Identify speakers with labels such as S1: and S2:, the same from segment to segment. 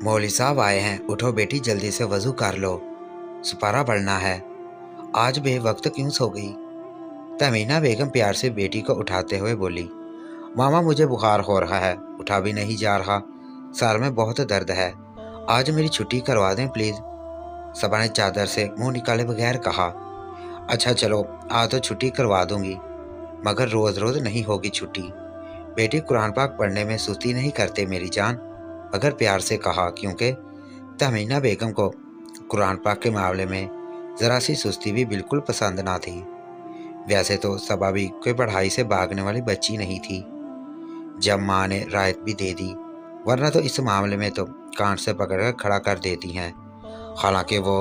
S1: मौलवी साहब आए हैं, उठो बेटी जल्दी से वजू कर लो, सुपारा पढ़ना है। आज बेवक्त क्यों सो गई? तहमीना बेगम प्यार से बेटी को उठाते हुए बोली, मामा मुझे बुखार हो रहा है, उठा भी नहीं जा रहा, सर में बहुत दर्द है, आज मेरी छुट्टी करवा दें प्लीज़। सबा ने चादर से मुंह निकाले बगैर कहा, अच्छा चलो आज तो छुट्टी करवा दूंगी, मगर रोज़ रोज़ नहीं होगी छुट्टी। बेटी कुरान पाक पढ़ने में सुस्ती नहीं करते मेरी जान, मगर प्यार से कहा, क्योंकि तहमीना बेगम को कुरान पाक के मामले में ज़रा सी सुस्ती भी बिल्कुल पसंद ना थी। वैसे तो सबा भी कोई पढ़ाई से भागने वाली बच्ची नहीं थी। जब माँ ने रायत भी दे दी, वरना तो इस मामले में तो कान से पकड़कर खड़ा कर देती हैं। हालांकि वो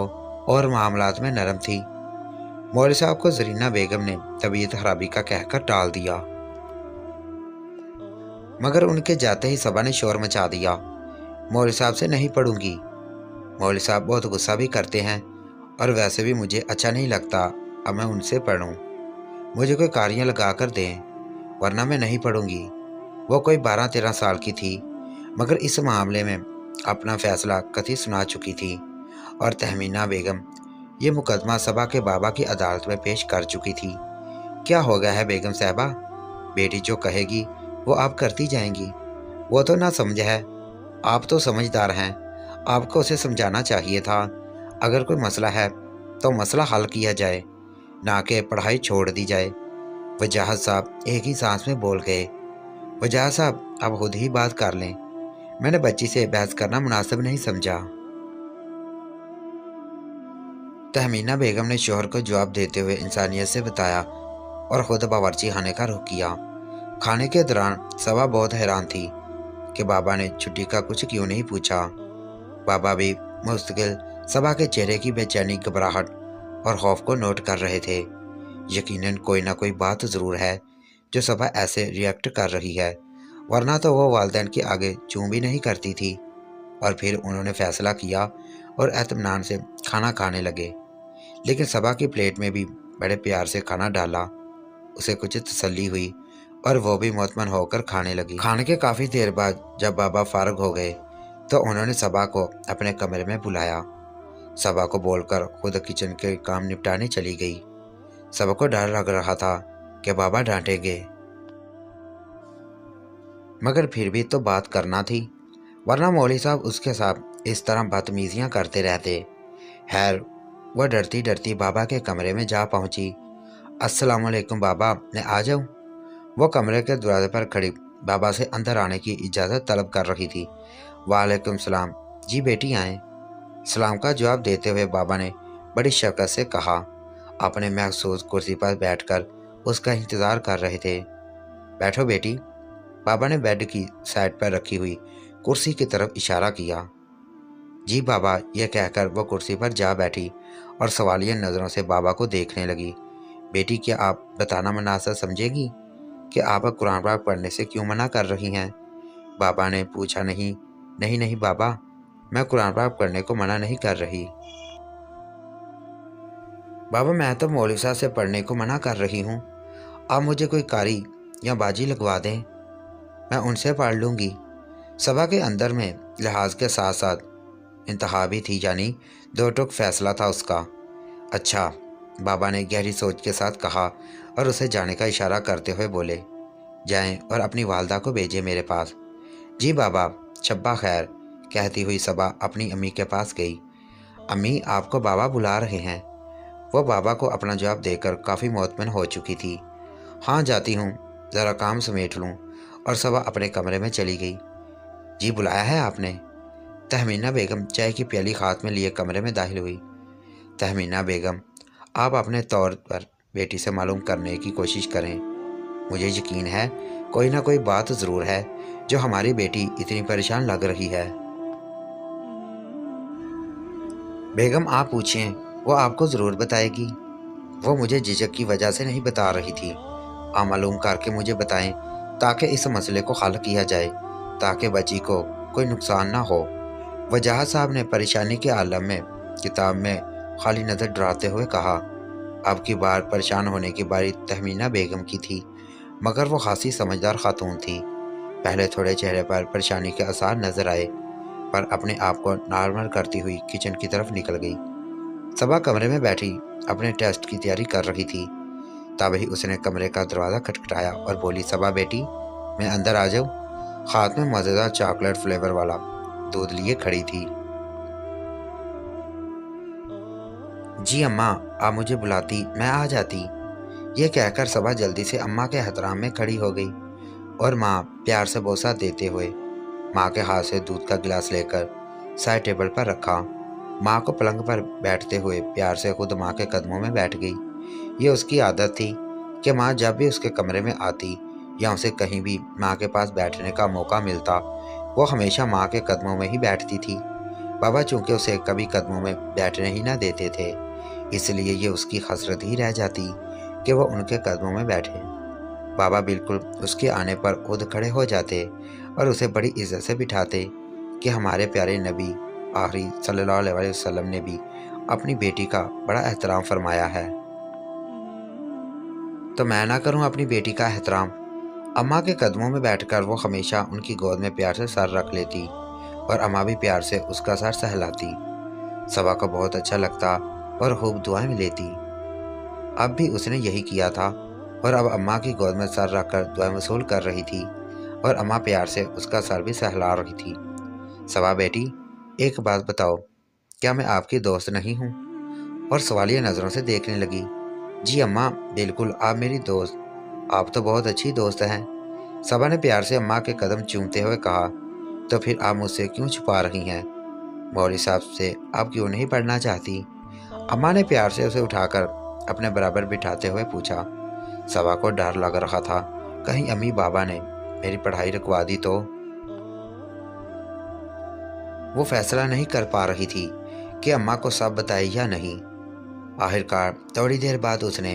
S1: और मामलात में नरम थी। मौलवी साहब को जरीना बेगम ने तबीयत खराबी का कहकर टाल दिया, मगर उनके जाते ही सबा ने शोर मचा दिया, मौलवी साहब से नहीं पढ़ूंगी। मौलवी साहब बहुत गुस्सा भी करते हैं और वैसे भी मुझे अच्छा नहीं लगता अब मैं उनसे पढ़ूं। मुझे कोई कारियाँ लगा कर दें, वरना मैं नहीं पढ़ूंगी। वो कोई 12-13 साल की थी, मगर इस मामले में अपना फैसला कतई सुना चुकी थी और तहमीना बेगम ये मुकदमा सबा के बाबा की अदालत में पेश कर चुकी थी। क्या हो गया है बेगम साहबा? बेटी जो कहेगी वो आप करती जाएंगी। वो तो ना समझ है, आप तो समझदार हैं, आपको उसे समझाना चाहिए था। अगर कोई मसला है तो मसला हल किया जाए, ना कि पढ़ाई छोड़ दी जाए। वजाहत साहब एक ही सांस में बोल गए, वजाहत साहब आप खुद ही बात कर लें, मैंने बच्ची से बहस करना मुनासिब नहीं समझा। तहमीना बेगम ने शोहर को जवाब देते हुए इंसानियत से बताया और खुद बावर्ची खाने का रुख किया। खाने के दौरान सबा बहुत हैरान थी कि बाबा ने छुट्टी का कुछ क्यों नहीं पूछा। बाबा भी मुस्तकिल सबा के चेहरे की बेचैनी, घबराहट और खौफ को नोट कर रहे थे। यकीनन कोई ना कोई बात ज़रूर है जो सबा ऐसे रिएक्ट कर रही है, वरना तो वो वालिदैन के आगे चूं भी नहीं करती थी। और फिर उन्होंने फैसला किया और एतमानान से खाना खाने लगे। लेकिन सबा की प्लेट में भी बड़े प्यार से खाना डाला, उसे कुछ तसल्ली हुई और वो भी मुतमन होकर खाने लगी। खाने के काफ़ी देर बाद जब बाबा फारग हो गए तो उन्होंने सबा को अपने कमरे में बुलाया। सबा को बोलकर खुद किचन के काम निपटाने चली गई। सबा को डर लग रहा था कि बाबा डांटेंगे, मगर फिर भी तो बात करना थी, वरना मौलवी साहब उसके साथ इस तरह बदतमीजियाँ करते रहते। खैर वह डरती डरती बाबा के कमरे में जा पहुंची। अस्सलाम वालेकुम बाबा, मैं आ जाऊं? वो कमरे के दरवाजे पर खड़ी बाबा से अंदर आने की इजाज़त तलब कर रही थी। वालेकुम सलाम, जी बेटी आएँ। सलाम का जवाब देते हुए बाबा ने बड़ी शफ़क़त से कहा। अपने महसूस कुर्सी पर बैठकर उसका इंतज़ार कर रहे थे। बैठो बेटी। बाबा ने बेड की साइड पर रखी हुई कुर्सी की तरफ इशारा किया। जी बाबा, यह कहकर वो कुर्सी पर जा बैठी और सवालिया नज़रों से बाबा को देखने लगी। बेटी, क्या आप बताना मुनासिब समझेगी कि आप कुरान पाक पढ़ने से क्यों मना कर रही हैं? बाबा ने पूछा। नहीं नहीं नहीं बाबा, मैं कुरान पाक पढ़ने को मना नहीं कर रही। बाबा मैं तो मौलवी साहब से पढ़ने को मना कर रही हूँ। आप मुझे कोई कारी या बाजी लगवा दें, मैं उनसे पढ़ लूँगी। सभा के अंदर में लिहाज के साथ साथ इंतहा भी थी, यानी दो टुक फैसला था उसका। अच्छा, बाबा ने गहरी सोच के साथ कहा और उसे जाने का इशारा करते हुए बोले, जाएं और अपनी वालदा को भेजें मेरे पास। जी बाबा, शब्बा खैर, कहती हुई सबा अपनी अम्मी के पास गई। अम्मी, आपको बाबा बुला रहे हैं। वह बाबा को अपना जवाब देकर काफ़ी मुतमिन हो चुकी थी। हाँ जाती हूँ, ज़रा काम समेट लूँ। और सबा अपने कमरे में चली गई। जी बुलाया है आपने? तहमीना बेगम चाय की प्याली हाथ में लिए कमरे में दाखिल हुई। तहमीना बेगम, आप अपने तौर पर बेटी से मालूम करने की कोशिश करें। मुझे यकीन है कोई ना कोई बात ज़रूर है जो हमारी बेटी इतनी परेशान लग रही है। बेगम आप पूछें, वो आपको ज़रूर बताएगी। वो मुझे झिझक की वजह से नहीं बता रही थी। आप मालूम करके मुझे बताएं ताकि इस मसले को हल किया जाए, ताकि बच्ची को कोई नुकसान ना हो। वजाहत साहब ने परेशानी के आलम में किताब में खाली नज़र डराते हुए कहा। अब की बार परेशान होने की बारी तहमीना बेगम की थी, मगर वो खासी समझदार खातून थी। पहले थोड़े चेहरे पर परेशानी के आसार नजर आए, पर अपने आप को नॉर्मल करती हुई किचन की तरफ निकल गई। सबा कमरे में बैठी अपने टेस्ट की तैयारी कर रही थी। तभी उसने कमरे का दरवाज़ा खटखटाया और बोली, सबा बेटी, मैं अंदर आ जाऊँ? हाथ में मज़ेदार चॉकलेट फ्लेवर वाला दूध लिए खड़ी थी। जी अम्मा, आप मुझे बुलाती मैं आ जाती। ये कहकर सबा जल्दी से अम्मा के एहतराम में खड़ी हो गई और माँ प्यार से बोसा देते हुए माँ के हाथ से दूध का गिलास लेकर साइड टेबल पर रखा। माँ को पलंग पर बैठते हुए प्यार से खुद माँ के कदमों में बैठ गई। ये उसकी आदत थी कि माँ जब भी उसके कमरे में आती या उसे कहीं भी माँ के पास बैठने का मौका मिलता, वो हमेशा माँ के कदमों में ही बैठती थी। बाबा चूंकि उसे कभी कदमों में बैठने ही ना देते थे, इसलिए ये उसकी हसरत ही रह जाती कि वो उनके कदमों में बैठे। बाबा बिल्कुल उसके आने पर खुद खड़े हो जाते और उसे बड़ी इज्जत से बिठाते कि हमारे प्यारे नबी आखिरी सल्लल्लाहु अलैहि वसल्लम ने भी अपनी बेटी का बड़ा एहतराम फरमाया है, तो मैं ना करूं अपनी बेटी का एहतराम। अम्मा के कदमों में बैठकर वो हमेशा उनकी गोद में प्यार से सर रख लेती और अम्मा भी प्यार से उसका सर सहलाती। सबा को बहुत अच्छा लगता और खूब दुआएं लेती। अब भी उसने यही किया था और अब अम्मा की गोद में सर रखकर दुआएं वसूल कर रही थी और अम्मा प्यार से उसका सर भी सहला रही थी। सबा बेटी, एक बात बताओ, क्या मैं आपकी दोस्त नहीं हूँ? और सवालिया नज़रों से देखने लगी। जी अम्मा, बिल्कुल आप मेरी दोस्त, आप तो बहुत अच्छी दोस्त हैं। सबा ने प्यार से अम्मा के कदम चूमते हुए कहा, तो फिर आप मुझसे क्यों छुपा रही हैं? मौलवी साहब से आप क्यों नहीं पढ़ना चाहती? अम्मा ने प्यार से उसे उठाकर अपने बराबर बिठाते हुए पूछा। सबा को डर लग रहा था, कहीं अम्मी बाबा ने मेरी पढ़ाई रुकवा दी तो। वो फैसला नहीं कर पा रही थी कि अम्मा को सब बताए या नहीं। आखिरकार थोड़ी देर बाद उसने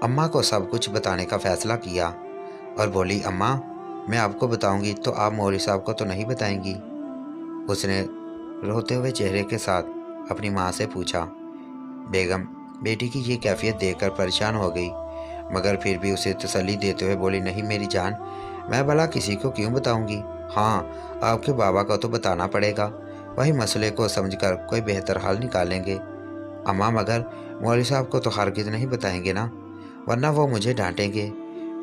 S1: अम्मा को सब कुछ बताने का फैसला किया और बोली, अम्मा, मैं आपको बताऊंगी तो आप मौलवी साहब को तो नहीं बताएंगी? उसने रोते हुए चेहरे के साथ अपनी माँ से पूछा। बेगम बेटी की ये कैफियत देखकर परेशान हो गई, मगर फिर भी उसे तसल्ली देते हुए बोली, नहीं मेरी जान, मैं भला किसी को क्यों बताऊंगी? हाँ, आपके बाबा को तो बताना पड़ेगा, वही मसले को समझकर कोई बेहतर हल निकालेंगे। अम्मा, मगर मौलवी साहब को तो हरगिज़ नहीं बताएंगे ना, वरना वो मुझे डांटेंगे।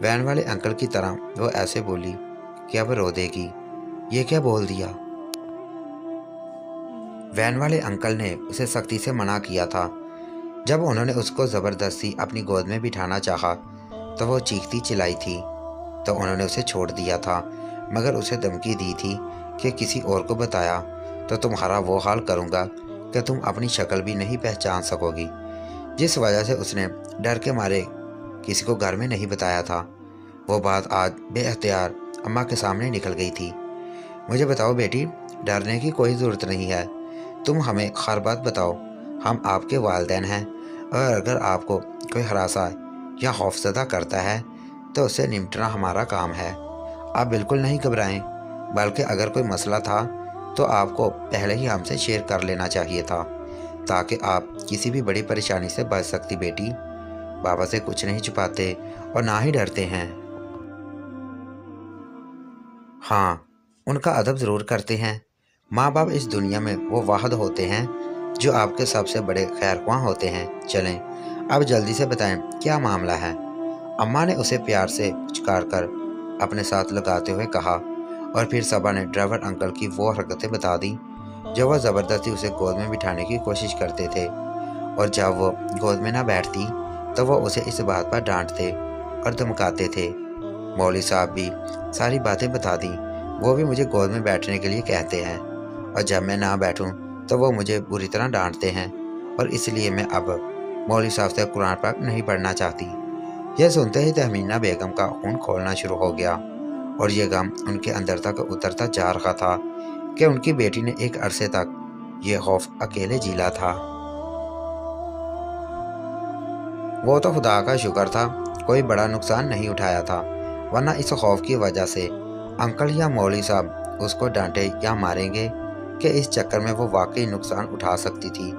S1: वैन वाले अंकल की तरह वो ऐसे बोली कि अब रो देगी। ये क्या बोल दिया? वैन वाले अंकल ने उसे सख्ती से मना किया था। जब उन्होंने उसको ज़बरदस्ती अपनी गोद में बिठाना चाहा तो वो चीखती चिल्लाई थी, तो उन्होंने उसे छोड़ दिया था, मगर उसे धमकी दी थी कि किसी और को बताया तो तुम्हारा वो हाल करूँगा कि तुम अपनी शक्ल भी नहीं पहचान सकोगी। जिस वजह से उसने डर के मारे किसी को घर में नहीं बताया था, वो बात आज बेअख्तियार अम्मा के सामने निकल गई थी। मुझे बताओ बेटी, डरने की कोई ज़रूरत नहीं है, तुम हमें हर बात बताओ, हम आपके वालिदैन हैं और अगर आपको कोई हरासा या खौफज़दा करता है तो उससे निपटना हमारा काम है। आप बिल्कुल नहीं घबराएं, बल्कि अगर कोई मसला था तो आपको पहले ही हमसे शेयर कर लेना चाहिए था, ताकि आप किसी भी बड़ी परेशानी से बच सकती। बेटी, बाबा से कुछ नहीं छुपाते और ना ही डरते हैं। हाँ, उनका अदब ज़रूर करते हैं। माँ बाप इस दुनिया में वो वाहद होते हैं जो आपके सबसे बड़े खैरख्वाह होते हैं। चलें, अब जल्दी से बताएं क्या मामला है? अम्मा ने उसे प्यार से पुचकार कर अपने साथ लगाते हुए कहा और फिर सबा ने ड्राइवर अंकल की वो हरकतें बता दी जो वह ज़बरदस्ती उसे गोद में बिठाने की कोशिश करते थे, और जब वो गोद में ना बैठती तो वो उसे इस बात पर डांटते और धमकाते थे। मौलवी साहब भी सारी बातें बता दी, वो भी मुझे गोद में बैठने के लिए कहते हैं और जब मैं ना बैठूं तो वो मुझे बुरी तरह डांटते हैं, और इसलिए मैं अब मौलवी साहब से कुरान पाक नहीं पढ़ना चाहती। यह सुनते ही तहमीना बेगम का खून खोलना शुरू हो गया और ये गम उनके अंदर तक उतरता जा रहा था कि उनकी बेटी ने एक अरसे तक ये खौफ अकेले झेला था। वो तो खुदा का शुक्र था कोई बड़ा नुकसान नहीं उठाया था, वरना इस खौफ की वजह से अंकल या मौलवी साहब उसको डांटे या मारेंगे कि इस चक्कर में वो वाकई नुकसान उठा सकती थी।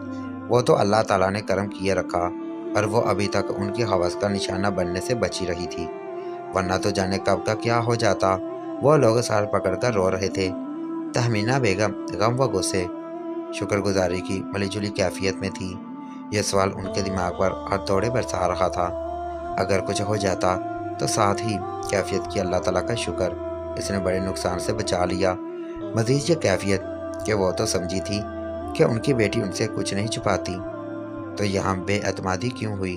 S1: वो तो अल्लाह ताला ने करम किए रखा और वो अभी तक उनकी हवस का निशाना बनने से बची रही थी, वरना तो जाने कब का क्या हो जाता। वो लोग सर पकड़ कर रो रहे थे। तहमीना बेगम गम व गुस्से शुक्रगुजारी की मिली जुली कैफियत में थी। यह सवाल उनके दिमाग पर हर दौड़े बरसा रहा था। अगर कुछ हो जाता तो साथ ही कैफियत की अल्लाह ताला का शुक्र, इसने बड़े नुकसान से बचा लिया। मजीद ये कैफियत कि वो तो समझी थी कि उनकी बेटी उनसे कुछ नहीं छुपाती, तो यहाँ बेअतमादी क्यों हुई?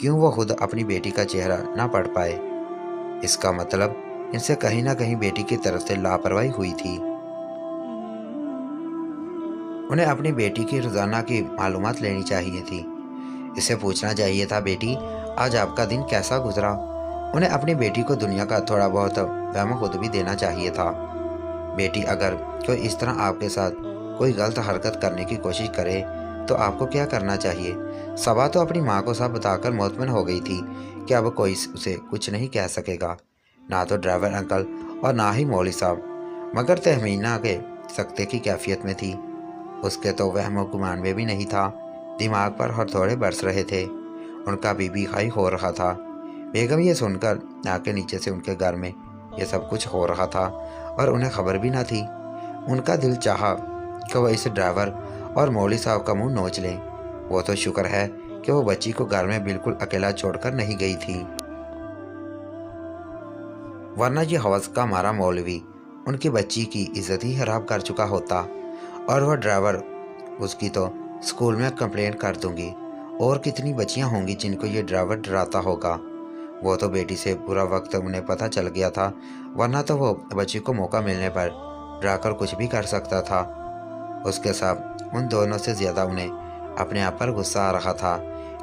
S1: क्यों वो खुद अपनी बेटी का चेहरा ना पढ़ पाए? इसका मतलब इनसे कहीं ना कहीं बेटी की तरफ से लापरवाही हुई थी। उन्हें अपनी बेटी की रोज़ाना की मालूमात लेनी चाहिए थी। इसे पूछना चाहिए था, बेटी आज आपका दिन कैसा गुजरा? उन्हें अपनी बेटी को दुनिया का थोड़ा बहुत वहम खुद भी देना चाहिए था। बेटी अगर कोई इस तरह आपके साथ कोई गलत हरकत करने की कोशिश करे तो आपको क्या करना चाहिए? सबा तो अपनी माँ को सब बताकर मुतमिन हो गई थी कि अब कोई उसे कुछ नहीं कह सकेगा, ना तो ड्राइवर अंकल और ना ही मौली साहब। मगर तहमीना के सख्ते की कैफियत में थी। उसके तो वहम गुमान में भी नहीं था। दिमाग पर हर थोड़े बरस रहे थे। उनका बीबी खाई हो रहा था। बेगम ये सुनकर नाक के नीचे से उनके घर में ये सब कुछ हो रहा था और उन्हें खबर भी ना थी। उनका दिल चाहा कि वह इस ड्राइवर और मौली साहब का मुंह नोच लें। वो तो शुक्र है कि वो बच्ची को घर में बिल्कुल अकेला छोड़कर नहीं गई थी, वरना ये हवस का मारा मौलवी उनकी बच्ची की इज्जत ही खराब कर चुका होता। और वह ड्राइवर, उसकी तो स्कूल में कंप्लेंट कर दूंगी। और कितनी बच्चियां होंगी जिनको ये ड्राइवर डराता होगा। वो तो बेटी से पूरा वक्त उन्हें पता चल गया था, वरना तो वो बच्ची को मौका मिलने पर डराकर कुछ भी कर सकता था। उसके साथ उन दोनों से ज़्यादा उन्हें अपने आप पर गुस्सा आ रहा था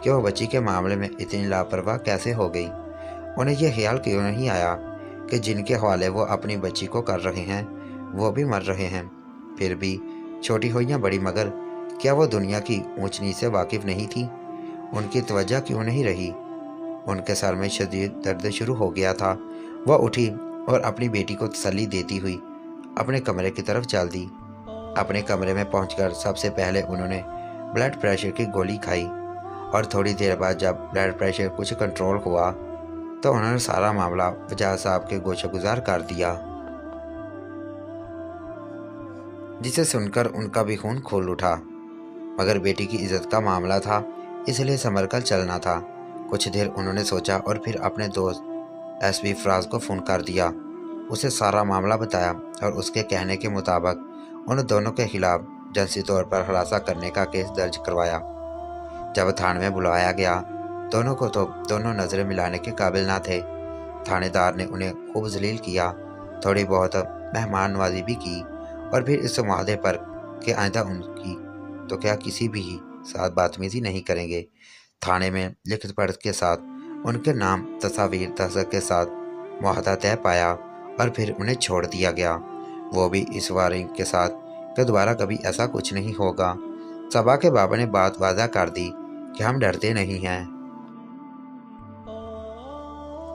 S1: कि वह बच्ची के मामले में इतनी लापरवाह कैसे हो गई। उन्हें यह ख्याल क्यों नहीं आया कि जिनके हवाले वो अपनी बच्ची को कर रहे हैं वो भी मर रहे हैं। फिर भी छोटी हो या बड़ी, मगर क्या वो दुनिया की ऊंच नीच से वाकिफ नहीं थी? उनकी तवज्जो क्यों नहीं रही? उनके सर में शदीद दर्द शुरू हो गया था। वह उठी और अपनी बेटी को तसल्ली देती हुई अपने कमरे की तरफ चल दी। अपने कमरे में पहुंचकर सबसे पहले उन्होंने ब्लड प्रेशर की गोली खाई और थोड़ी देर बाद जब ब्लड प्रेशर कुछ कंट्रोल हुआ तो उन्होंने सारा मामला वजाहत साहब के गोशगुजार कर दिया, जिसे सुनकर उनका भी खून खोल उठा। मगर बेटी की इज्जत का मामला था, इसलिए संभल कर चलना था। कुछ देर उन्होंने सोचा और फिर अपने दोस्त एसपी फराज को फ़ोन कर दिया। उसे सारा मामला बताया और उसके कहने के मुताबिक उन दोनों के खिलाफ जिनसी तौर पर हरासा करने का केस दर्ज करवाया। जब थाने में बुलाया गया, दोनों को तो दोनों नज़रें मिलाने के काबिल ना थे। थानेदार ने उन्हें खूब जलील किया, थोड़ी बहुत मेहमान नवाजी भी की और फिर इस वादे पर कि आइंदा उनकी तो क्या किसी भी साथ बदतमीजी नहीं करेंगे। थाने में लिखित पढ़त के साथ उनके नाम तस्वीर दस्तखत के साथ मुआहदा तय पाया और फिर उन्हें छोड़ दिया गया, वो भी इस वारंटी के साथ कि दोबारा कभी ऐसा कुछ नहीं होगा। सबा के बाबा ने बात वादा कर दी कि हम डरते नहीं हैं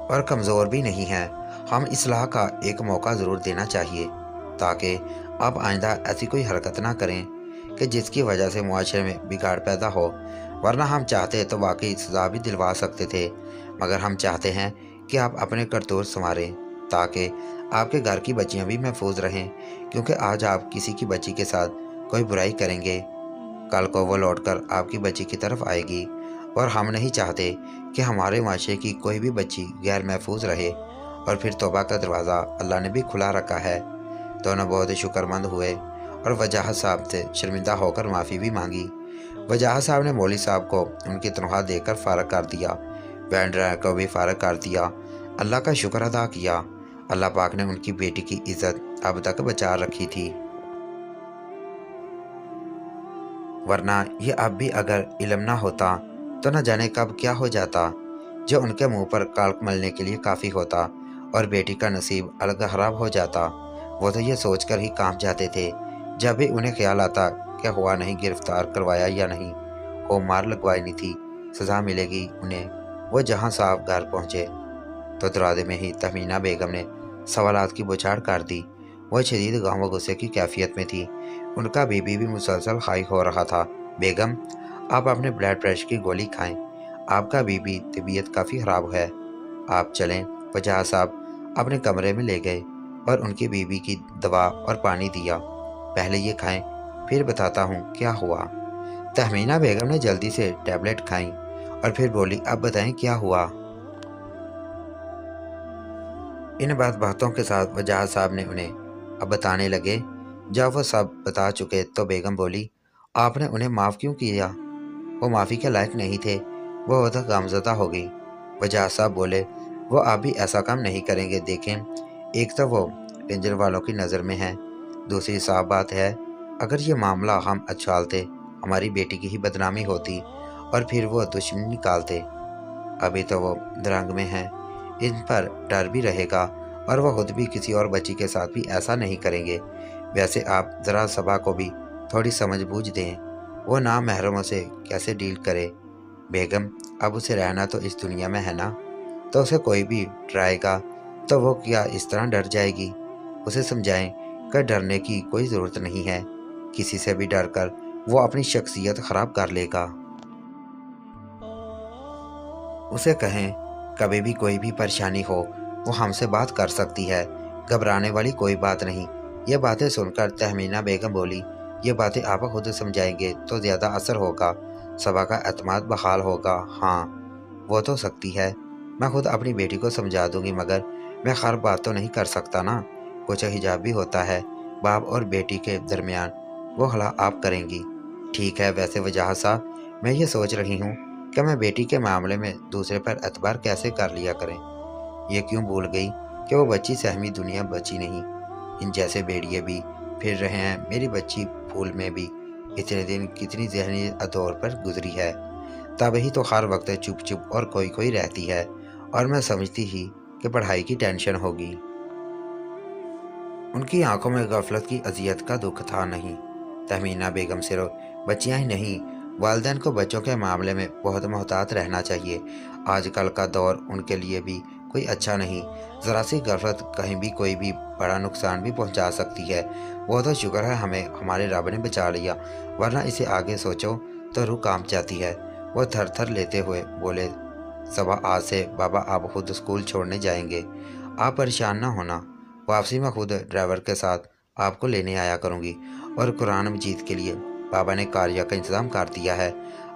S1: और कमज़ोर भी नहीं हैं। हम इस्लाह का एक मौका ज़रूर देना चाहिए ताकि अब आइंदा ऐसी कोई हरकत ना करें कि जिसकी वजह से मुआशरे में बिगाड़ पैदा हो। वरना हम चाहते तो वाकई सज़ा भी दिलवा सकते थे, मगर हम चाहते हैं कि आप अपने करतूत संवारें ताकि आपके घर की बच्चियां भी महफूज रहें। क्योंकि आज आप किसी की बच्ची के साथ कोई बुराई करेंगे, कल को वो लौटकर आपकी बच्ची की तरफ आएगी और हम नहीं चाहते कि हमारे माशरे की कोई भी बच्ची गैर महफूज रहे। और फिर तौबा का दरवाज़ा अल्लाह ने भी खुला रखा है। दोनों बहुत ही शुक्रमंद हुए और वजाहत साहब से शर्मिंदा होकर माफ़ी भी मांगी। वजाहत साहब ने मौली साहब को उनकी तनख्वाह देकर फ़ारग कर दिया, वैन ड्राइवर को भी फ़ारग कर दिया। अल्लाह का शुक्र अदा किया, अल्लाह पाक ने उनकी बेटी की इज़्ज़त अब तक बचा रखी थी, वरना ये अब भी अगर इल्म ना होता तो न जाने कब क्या हो जाता। जो उनके मुंह पर काल्क मलने के लिए काफ़ी होता और बेटी का नसीब अलग खराब हो जाता। वो तो ये सोचकर ही कांप जाते थे जब भी उन्हें ख्याल आता क्या हुआ नहीं, गिरफ्तार करवाया या नहीं, हो मार लगवाई नहीं थी, सज़ा मिलेगी उन्हें। वो जहाँ साहब घर पहुँचे तो दरवाजे में ही तहमीना बेगम ने सवालात की बौछार कर दी। वह शदीद गम व गुस्से की कैफियत में थी। उनका बीबी भी मुसलसल हाई हो रहा था। बेगम, आप अपने ब्लड प्रेशर की गोली खाएं, आपका बीबी तबीयत काफ़ी ख़राब है, आप चलें। वजाहत साहब अपने कमरे में ले गए। اور ان کی بیوی کی دوا اور پانی دیا۔ پہلے یہ کھائیں، پھر بتاتا ہوں کیا ہوا۔ تہمینہ بیگم نے جلدی سے ٹیبلٹ کھائیں اور پھر بولی، اب بتائیں کیا ہوا۔ ان باتوں کے ساتھ وجاہت صاحب نے انہیں اب بتانے لگے۔ جب وہ سب بتا چکے تو بیگم بولی، آپ نے انہیں معاف کیوں کیا؟ وہ معافی کے لائق نہیں تھے۔ وہ بہت غمزدہ ہو گئی۔ وجاہت صاحب بولے، وہ آپ بھی ایسا کام نہیں کریں گے۔ دیکھیں، ایک تو وہ رینجر والوں کی نظر میں ہے، دوسری صاف بات ہے اگر یہ معاملہ ہم اچھالتے ہماری بیٹی کی ہی بدنامی ہوتی اور پھر وہ دشمنی نکالتے۔ ابھی تو وہ درنگ میں ہیں، ان پر ڈر بھی رہے گا اور وہ خود بھی کسی اور بچی کے ساتھ بھی ایسا نہیں کریں گے۔ ویسے آپ ذرا صبا کو بھی تھوڑی سمجھ بوجھ دیں، وہ نامحرموں سے کیسے ڈیل کرے۔ بیگم، اب اسے رہنا تو اس دنیا میں ہے نا، تو اسے کوئی بھی ڈرائے گا تو وہ کیا اس طرح ڈر جائے گی؟ اسے سمجھائیں کہ ڈرنے کی کوئی ضرورت نہیں ہے، کسی سے بھی ڈر کر وہ اپنی شخصیت خراب کر لے گا۔ اسے کہیں کبھی بھی کوئی بھی پریشانی ہو وہ ہم سے بات کر سکتی ہے، گھبرانے والی کوئی بات نہیں۔ یہ باتیں سن کر تہمینہ بیگم بولی، یہ باتیں آپ خود سمجھائیں گے تو زیادہ اثر ہوگا، صبا کا اعتماد بحال ہوگا۔ ہاں وہ تو سکتی ہے، میں خود اپنی بیٹی کو سمجھا دوں گی، مگر میں ہر بات تو نہیں کر سکتا نا، کچھ حجاب بھی ہوتا ہے باپ اور بیٹی کے درمیان، وہ حلا آپ کریں گی۔ ٹھیک ہے، ویسے وجاہت صاحب میں یہ سوچ رہی ہوں کہ میں بیٹی کے معاملے میں دوسرے پر اعتبار کیسے کر لیا کریں۔ یہ کیوں بھول گئی کہ وہ بچی سہمی دنیا بچی نہیں، ان جیسے بیڑیے بھی پھر رہے ہیں۔ میری بچی پھول میں بھی اتنے دن کتنی ذہنی ادور پر گزری ہے، تب ہی تو ہر وقت چپ چپ اور کوئی رہتی ہے، اور میں سمجھتی ہی کہ پڑھائی کی ٹینشن ہوگی۔ ان کی آنکھوں میں غفلت کی اذیت کا دکھ تھا۔ نہیں، تہمینہ بیگم صرف بچیاں ہی نہیں، والدین کو بچوں کے معاملے میں بہت محتاط رہنا چاہیے۔ آج کل کا دور ان کے لیے بھی کوئی اچھا نہیں، ذرا سی غفلت کہیں بھی کوئی بھی بڑا نقصان بھی پہنچا سکتی ہے۔ وہ تو شکر ہے ہمیں ہمارے رب نے بچا لیا، ورنہ اسے آگے سوچو تو روح کانپ جاتی ہے۔ وہ تھر تھر لیتے ہوئے بولے، صبح آج سے بابا آپ خود اسکول چھوڑنے جائیں گے، آپ پریشان نہ ہونا، واپسی میں خود ڈرائیور کے ساتھ آپ کو لینے آیا کروں گی، اور قرآن مجید کے لیے بابا نے کاریہ کا انتظام کر دیا ہے،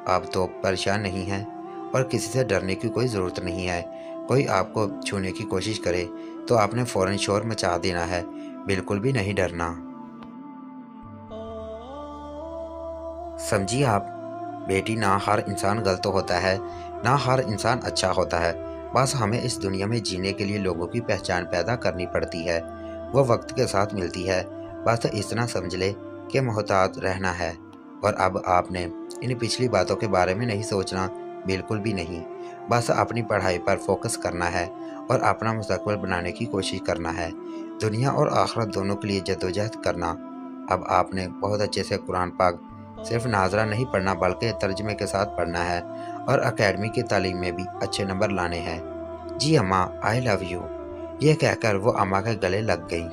S1: آپ تو پریشان نہیں ہیں اور کسی سے ڈرنے کی کوئی ضرورت نہیں ہے۔ کوئی آپ کو چھونے کی کوشش کرے تو آپ نے فوراً شور مچا دینا ہے، بالکل بھی نہیں ڈرنا۔ سمجھیے آپ بیٹی، نہ ہر انسان غلط ہوتا ہے، نہ ہر انسان اچھا ہوتا ہے، بس ہمیں اس دنیا میں جینے کے لیے لوگوں کی پہچان پیدا کرنی پڑتی ہے، وہ وقت کے ساتھ ملتی ہے، بس اتنا سمجھ لے کہ محتاط رہنا ہے۔ اور اب آپ نے ان پچھلی باتوں کے بارے میں نہیں سوچنا، بالکل بھی نہیں، بس اپنی پڑھائی پر فوکس کرنا ہے اور اپنا مستقبل بنانے کی کوشش کرنا ہے، دنیا اور آخرت دونوں کے لیے جدوجہد کرنا۔ اب آپ نے بہت اچھے سے قرآن پاک صرف ناظرہ نہیں پڑھنا بلکہ ترجمے کے ساتھ پڑھنا ہے، اور اکیڈمی کی تعلیم میں بھی اچھے نمبر لانے ہیں۔ جی اماں، آئی لو یو، یہ کہہ کر وہ اماں کے گلے لگ گئی۔